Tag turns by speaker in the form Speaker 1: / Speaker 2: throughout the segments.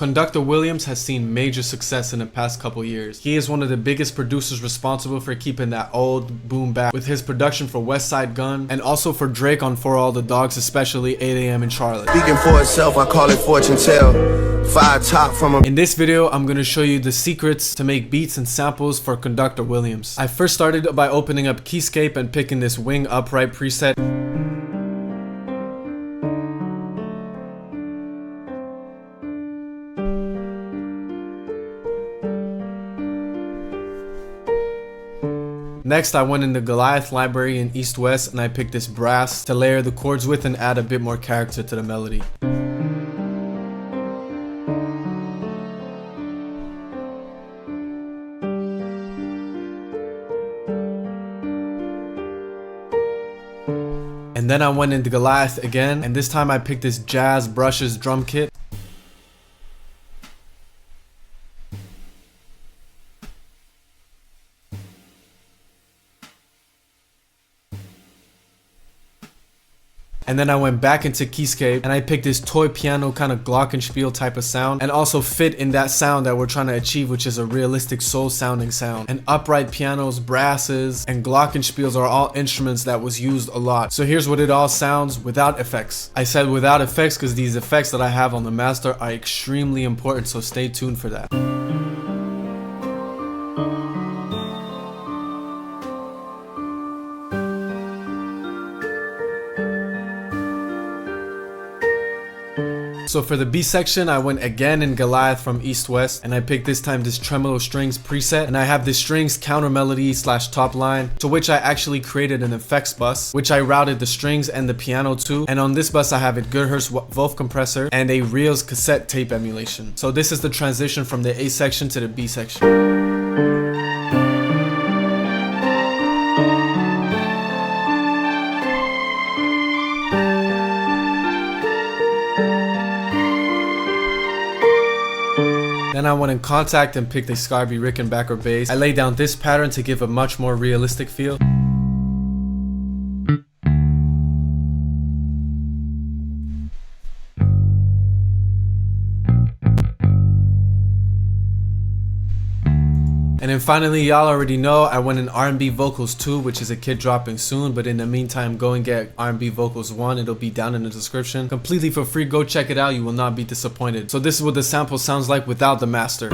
Speaker 1: Conductor Williams has seen major success in the past couple years. He is one of the biggest producers responsible for keeping that old boom back with his production for West Side Gun and also for Drake on For All the Dogs, especially 8 AM in Charlotte.
Speaker 2: Speaking for itself, I call it fortune tell. Fire top from a...
Speaker 1: In this video, I'm going to show you the secrets to make beats and samples for Conductor Williams. I first started by opening up Keyscape and picking this wing upright preset. Next, I went in the Goliath library in East West and I picked this brass to layer the chords with and add a bit more character to the melody. And then I went into Goliath again, and this time I picked this Jazz Brushes drum kit. And then I went back into Keyscape and I picked this toy piano kind of Glockenspiel type of sound and also fit in that sound that we're trying to achieve, which is a realistic soul sounding sound. And upright pianos, brasses, and Glockenspiels are all instruments that was used a lot. So here's what it all sounds without effects. I said without effects because these effects that I have on the master are extremely important, so stay tuned for that. So for the B section, I went again in Goliath from East West and I picked this time this Tremolo Strings preset, and I have this strings counter melody slash top line, to which I actually created an effects bus which I routed the strings and the piano to, and on this bus I have a GHz Wolf compressor and a Reels cassette tape emulation. So this is the transition from the A section to the B section. Then I went in Contact and picked a Scarby Rickenbacker bass. I laid down this pattern to give a much more realistic feel. And then finally, y'all already know, I went in RnB Vocals 2, which is a kit dropping soon, but in the meantime, go and get RnB Vocals 1, it'll be down in the description. Completely for free, go check it out, you will not be disappointed. So this is what the sample sounds like without the master.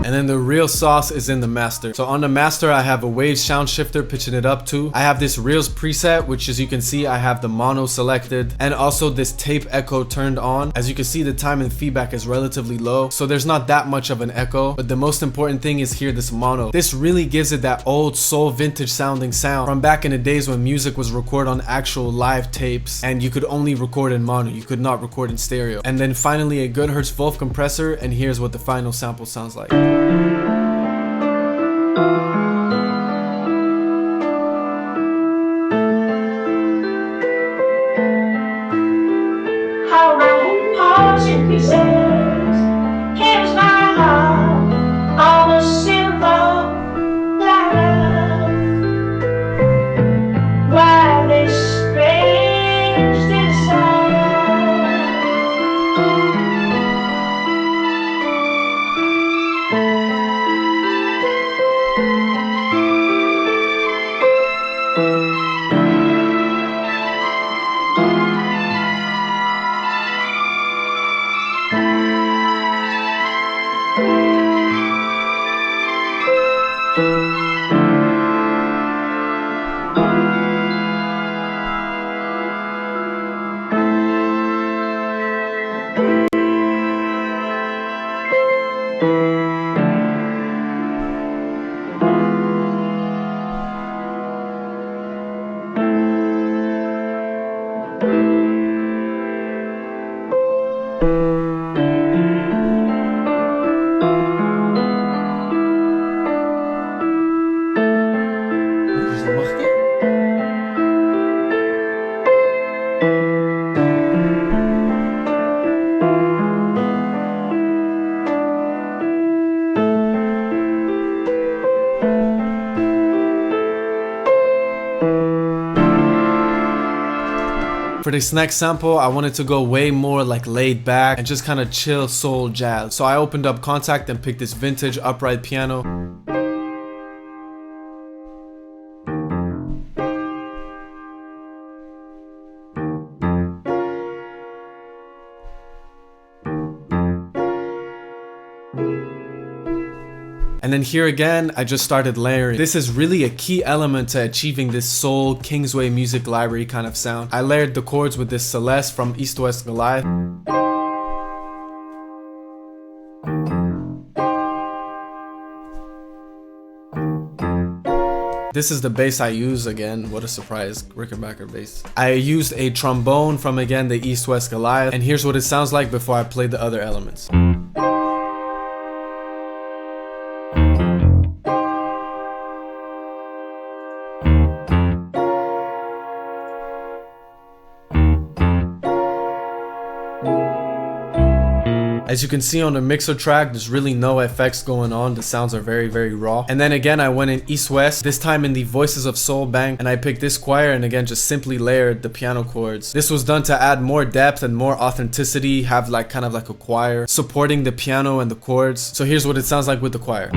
Speaker 1: And then the real sauce is in the master. So on the master, I have a wave sound shifter pitching it up to. I have this Reels preset, which as you can see, I have the mono selected and also this tape echo turned on. As you can see, the time and feedback is relatively low, so there's not that much of an echo, but the most important thing is here, this mono. This really gives it that old soul vintage sounding sound from back in the days when music was recorded on actual live tapes and you could only record in mono, you could not record in stereo. And then finally a GHz Wolf compressor, and here's what the final sample sounds like. For this next sample, I wanted to go way more like laid back and just kind of chill soul jazz. So I opened up Contact and picked this vintage upright piano. And then here again, I just started layering. This is really a key element to achieving this soul Kingsway music library kind of sound. I layered the chords with this Celeste from East West Goliath. This is the bass I use again. What a surprise, Rickenbacker bass. I used a trombone from again the East West Goliath, and here's what it sounds like before I play the other elements. As you can see on the mixer track, there's really no effects going on. The sounds are very, very raw. And then again, I went in East-West, this time in the Voices of Soul bank, and I picked this choir and again just simply layered the piano chords. This was done to add more depth and more authenticity, have like kind of like a choir supporting the piano and the chords. So here's what it sounds like with the choir.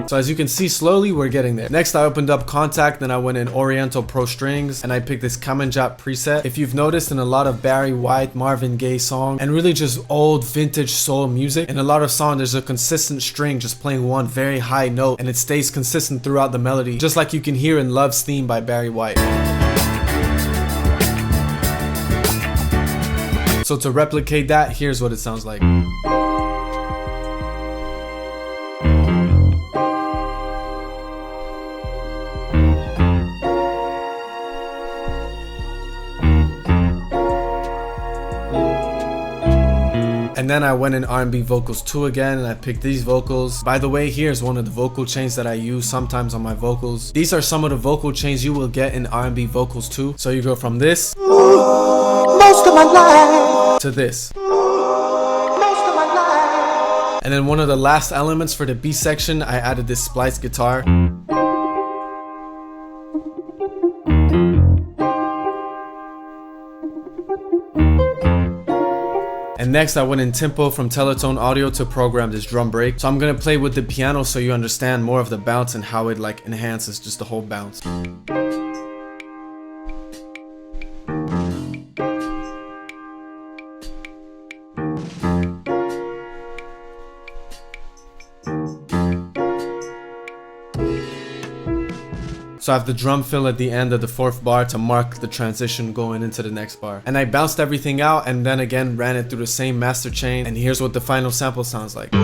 Speaker 1: So as you can see, slowly we're getting there. Next, I opened up Contact, then I went in Oriental Pro Strings, and I picked this Kamanjap preset. If you've noticed in a lot of Barry White, Marvin Gaye songs, and really just old vintage soul music, in a lot of songs there's a consistent string just playing one very high note, and it stays consistent throughout the melody, just like you can hear in Love's Theme by Barry White. So to replicate that, here's what it sounds like. And then I went in RnB Vocals 2 again, and I picked these vocals. By the way, here's one of the vocal chains that I use sometimes on my vocals. These are some of the vocal chains you will get in RnB Vocals 2. So you go from this most of my life to this most of my life. And then one of the last elements for the B section, I added this splice guitar. And next I went in Tympo from Teletone Audio to program this drum break. So I'm gonna play with the piano so you understand more of the bounce and how it like enhances just the whole bounce. So I have the drum fill at the end of the 4th bar to mark the transition going into the next bar. And I bounced everything out and then again ran it through the same master chain. And here's what the final sample sounds like.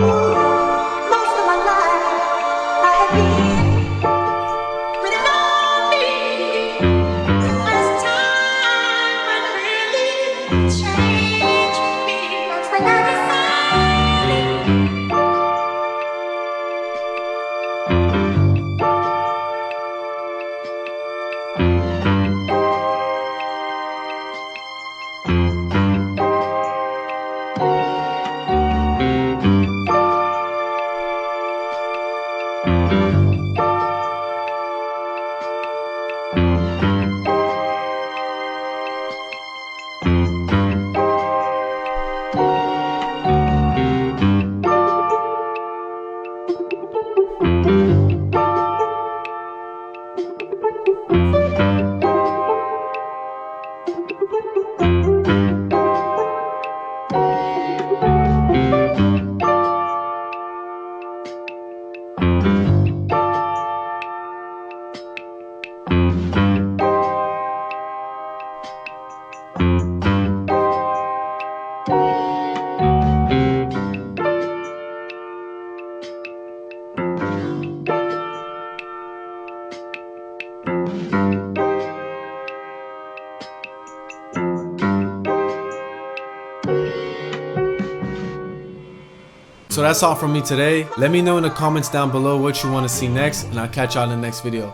Speaker 1: So that's all from me today. Let me know in the comments down below what you want to see next, and I'll catch y'all in the next video.